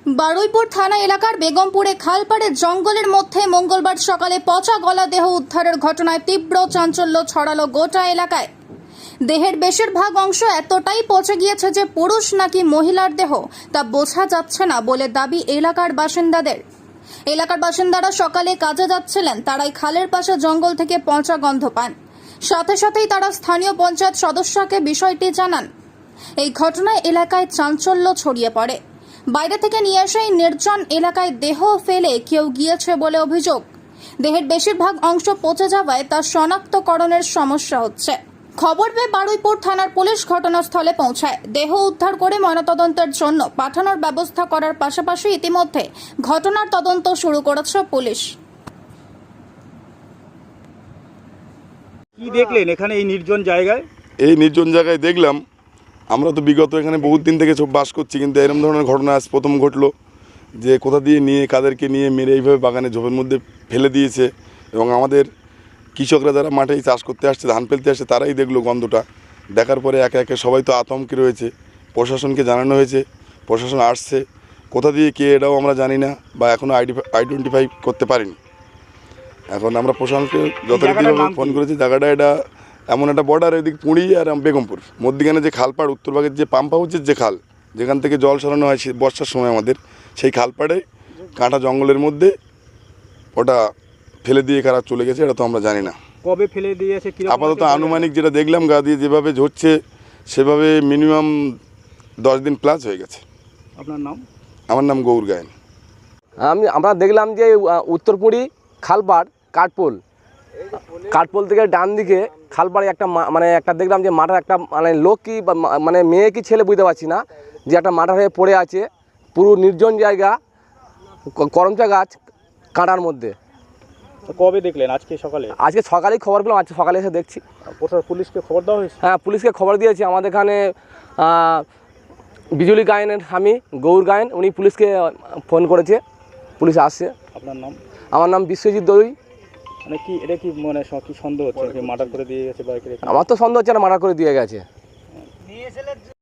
বারুইপুর থানা এলাকার বেগমপুরে খালপাড়ের জঙ্গলের মধ্যে মঙ্গলবার সকালে পচা গলা দেহ উদ্ধারের ঘটনায় তীব্র চাঞ্চল্য ছড়ালো গোটা এলাকায়। দেহের বেশিরভাগ অংশ এতটাই পচে গিয়েছে যে পুরুষ নাকি মহিলার দেহ তা বোঝা যাচ্ছে না বলে দাবি এলাকার বাসিন্দাদের। এলাকার বাসিন্দারা সকালে কাজে যাচ্ছিলেন, তারাই খালের পাশে জঙ্গল থেকে পচা গন্ধ পান। সাথে সাথেই তারা স্থানীয় পঞ্চায়েত সদস্যকে বিষয়টি জানান। এই ঘটনায় এলাকায় চাঞ্চল্য ছড়িয়ে পড়ে। বাইরে থেকে নিয়ে এসে এই নির্জন এলাকায় দেহ ফেলে কেউ গিয়েছে বলে অভিযোগ। দেহের বেশিরভাগ অংশ পচে যাওয়ায় তা শনাক্তকরণের সমস্যা হচ্ছে। খবর পেয়ে বারুইপুর থানার পুলিশ ঘটনাস্থলে পৌঁছায়। দেহ উদ্ধার করে ময়নাতদন্তের জন্য পাঠানোর ব্যবস্থা করার পাশাপাশি ইতিমধ্যে ঘটনার তদন্ত শুরু করেছে পুলিশ। কি দেখলেন এখানে এই নির্জন জায়গায়? এই নির্জন জায়গায় দেখলাম, আমরা তো বিগত এখানে বহুত দিন থেকে সব বাস করছি, কিন্তু এরকম ধরনের ঘটনা আজ প্রথম ঘটলো যে কোথা দিয়ে নিয়ে কাদেরকে নিয়ে মেরে এইভাবে বাগানে ঝোপের মধ্যে ফেলে দিয়েছে। এবং আমাদের কৃষকরা যারা মাঠে চাষ করতে আসছে, ধান ফেলতে আসছে, তারাই দেখলো গন্ধটা। দেখার পরে একে একে সবাই তো আতঙ্কে রয়েছে। প্রশাসনকে জানানো হয়েছে, প্রশাসন আসছে। কোথা দিয়ে কে এটাও আমরা জানি না, বা এখনও আইডেন্টিফাই করতে পারিনি। এখন আমরা প্রশাসনকে যথারীতিভাবে ফোন করেছি। জায়গাটা এটা এমন একটা বর্ডার, এদিক পুরী আর বেগমপুর মধ্যখানে যে খালপাড়, উত্তরভাগের যে পাম্প হাউসের যে খাল, যেখান থেকে জল সরানো হয় বর্ষার সময় আমাদের, সেই খালপাড়ে কাঁটা জঙ্গলের মধ্যে ওটা ফেলে দিয়ে কারা চলে গেছে এটা তো আমরা জানি না। কবে ফেলে দিয়েছে? আপাতত আনুমানিক যেটা দেখলাম, গা দিয়ে যেভাবে ঝরছে সেভাবে মিনিমাম 10 দিন প্লাস হয়ে গেছে। আপনার নাম? আমার নাম গৌর গায়েন। আমরা দেখলাম যে উত্তরপুরি খালপাড় কাঠপোল থেকে ডান দিকে খালপাড়ে একটা দেখলাম যে মাথার একটা লোক কি মেয়ে কি ছেলে বুঝতে পারছি না, যে একটা মাথার হয়ে পড়ে আছে। পুরো নির্জন জায়গা, করমচা গাছ কাঁটার মধ্যে। কবে দেখলেন? আজকে সকালেই খবর পেলাম, আজকে সকালে এসে দেখছি। পুলিশকে খবর দেওয়া হয়েছে? হ্যাঁ, পুলিশকে খবর দিয়েছি। আমাদের এখানে বিজুলি গায়েনের স্বামী গৌর গায়েন, উনি পুলিশকে ফোন করেছে, পুলিশ আসছে। আপনার নাম? আমার নাম বিশ্বজিৎ দই। মানে কি এটা কি কি সন্দেহ হচ্ছে মার্ডার করে দিয়ে গেছে? আমার তো সন্দেহ হচ্ছে না মার্ডার করে দিয়ে গেছে।